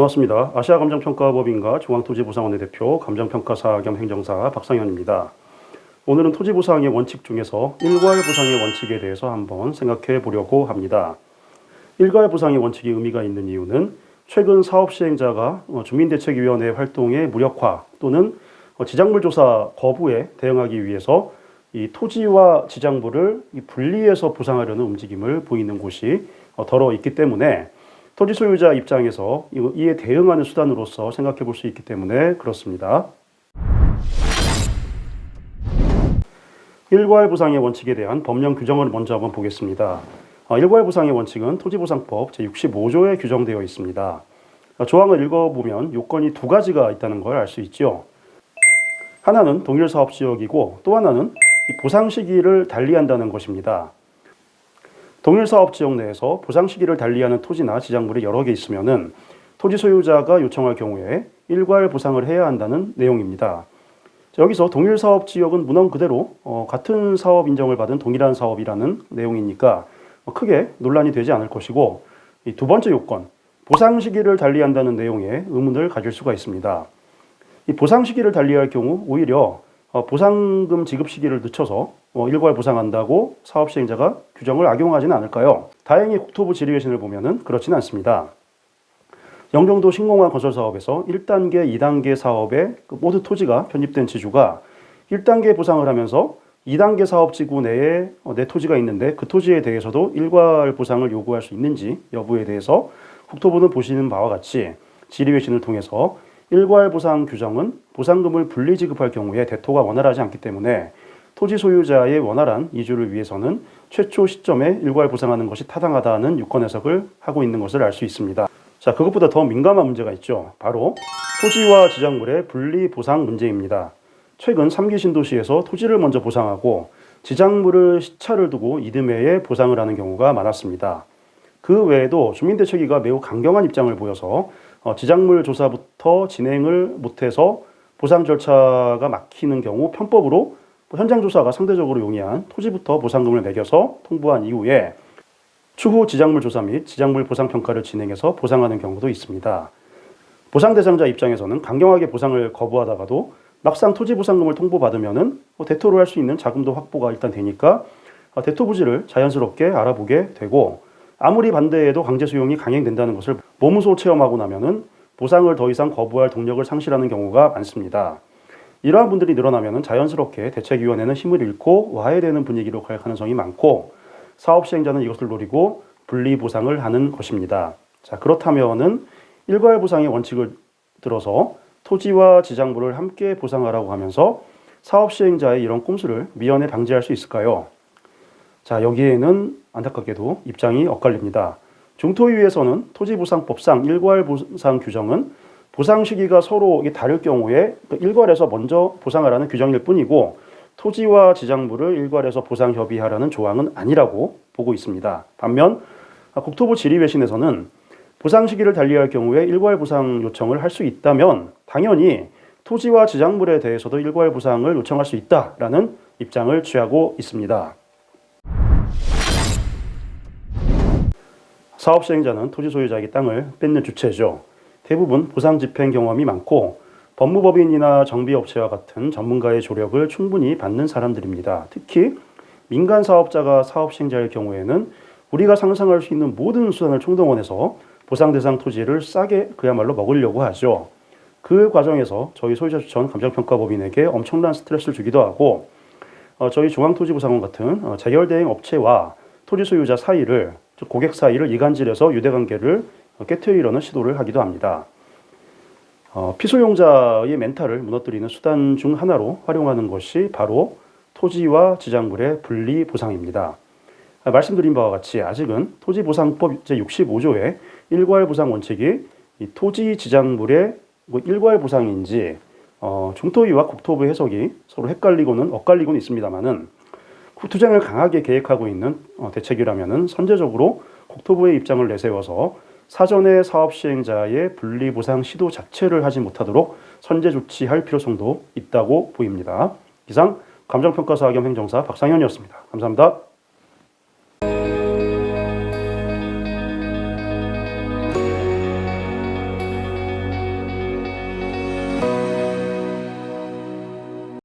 반갑습니다. 아시아감정평가법인과 중앙토지보상원의 대표 감정평가사 겸 행정사 박상현입니다. 오늘은 토지보상의 원칙 중에서 일괄보상의 원칙에 대해서 한번 생각해 보려고 합니다. 일괄보상의 원칙이 의미가 있는 이유는 최근 사업시행자가 주민대책위원회 활동의 무력화 또는 지작물조사 거부에 대응하기 위해서 이 토지와 지작물을 분리해서 보상하려는 움직임을 보이는 곳이 더러 있기 때문에 토지 소유자 입장에서 이에 대응하는 수단으로서 생각해 볼 수 있기 때문에 그렇습니다. 일괄보상의 원칙에 대한 법령 규정을 먼저 한번 보겠습니다. 일괄보상의 원칙은 토지보상법 제65조에 규정되어 있습니다. 조항을 읽어보면 요건이 두 가지가 있다는 걸 알 수 있죠. 하나는 동일사업지역이고 또 하나는 보상 시기를 달리한다는 것입니다. 동일사업지역 내에서 보상 시기를 달리하는 토지나 지작물이 여러 개 있으면은 토지 소유자가 요청할 경우에 일괄 보상을 해야 한다는 내용입니다. 여기서 동일사업지역은 문헌 그대로 같은 사업 인정을 받은 동일한 사업이라는 내용이니까 크게 논란이 되지 않을 것이고, 이 두 번째 요건, 보상 시기를 달리한다는 내용에 의문을 가질 수가 있습니다. 이 보상 시기를 달리할 경우 오히려 보상금 지급 시기를 늦춰서 일괄 보상한다고 사업 시행자가 규정을 악용하지는 않을까요? 다행히 국토부 질의회신을 보면은 그렇지는 않습니다. 영종도 신공항 건설 사업에서 1단계, 2단계 사업에 모두 토지가 편입된 지주가 1단계 보상을 하면서 2단계 사업지구 내에 내 토지가 있는데 그 토지에 대해서도 일괄 보상을 요구할 수 있는지 여부에 대해서 국토부는 보시는 바와 같이 질의회신을 통해서 일괄 보상 규정은 보상금을 분리 지급할 경우에 대토가 원활하지 않기 때문에 토지 소유자의 원활한 이주를 위해서는 최초 시점에 일괄 보상하는 것이 타당하다는 유권 해석을 하고 있는 것을 알 수 있습니다. 자, 그것보다 더 민감한 문제가 있죠. 바로 토지와 지작물의 분리 보상 문제입니다. 최근 3기 신도시에서 토지를 먼저 보상하고 지작물을 시차를 두고 이듬해에 보상을 하는 경우가 많았습니다. 그 외에도 주민대책위가 매우 강경한 입장을 보여서 지작물 조사부터 진행을 못해서 보상 절차가 막히는 경우 편법으로 현장 조사가 상대적으로 용이한 토지부터 보상금을 매겨서 통보한 이후에 추후 지작물 조사 및 지작물 보상 평가를 진행해서 보상하는 경우도 있습니다. 보상 대상자 입장에서는 강경하게 보상을 거부하다가도 막상 토지 보상금을 통보받으면은 대토를 할 수 있는 자금도 확보가 일단 되니까 대토 부지를 자연스럽게 알아보게 되고, 아무리 반대해도 강제 수용이 강행된다는 것을 몸소 체험하고 나면은 보상을 더 이상 거부할 동력을 상실하는 경우가 많습니다. 이러한 분들이 늘어나면은 자연스럽게 대책위원회는 힘을 잃고 와해되는 분위기로 갈 가능성이 많고, 사업 시행자는 이것을 노리고 분리 보상을 하는 것입니다. 자, 그렇다면은 일괄 보상의 원칙을 들어서 토지와 지작물을 함께 보상하라고 하면서 사업 시행자의 이런 꼼수를 미연에 방지할 수 있을까요? 자, 여기에는 안타깝게도 입장이 엇갈립니다. 중토위에서는 토지보상법상 일괄보상 규정은 보상 시기가 서로 다를 경우에 일괄해서 먼저 보상하라는 규정일 뿐이고, 토지와 지작물을 일괄해서 보상 협의하라는 조항은 아니라고 보고 있습니다. 반면 국토부 질의회신에서는 보상 시기를 달리할 경우에 일괄 보상 요청을 할 수 있다면 당연히 토지와 지작물에 대해서도 일괄 보상을 요청할 수 있다라는 입장을 취하고 있습니다. 사업 시행자는 토지 소유자에게 땅을 뺏는 주체죠. 대부분 보상 집행 경험이 많고 법무법인이나 정비업체와 같은 전문가의 조력을 충분히 받는 사람들입니다. 특히 민간 사업자가 사업 시행자일 경우에는 우리가 상상할 수 있는 모든 수단을 총동원해서 보상 대상 토지를 싸게 그야말로 먹으려고 하죠. 그 과정에서 저희 소유자 추천 감정평가법인에게 엄청난 스트레스를 주기도 하고, 저희 중앙토지보상원 같은 재결대행 업체와 토지 소유자 사이를, 즉 고객 사이를 이간질해서 유대관계를 깨트리려는 시도를 하기도 합니다. 피소용자의 멘탈을 무너뜨리는 수단 중 하나로 활용하는 것이 바로 토지와 지작물의 분리 보상입니다. 말씀드린 바와 같이 아직은 토지보상법 제65조의 일괄 보상 원칙이 이 토지 지작물의 일괄 보상인지 중토위와 국토부 해석이 서로 헷갈리고는 엇갈리고는 있습니다만은 투쟁을 강하게 계획하고 있는 대책이라면은 선제적으로 국토부의 입장을 내세워서 사전에 사업 시행자의 분리 보상 시도 자체를 하지 못하도록 선제 조치할 필요성도 있다고 보입니다. 이상 감정평가사 겸 행정사 박상현이었습니다. 감사합니다.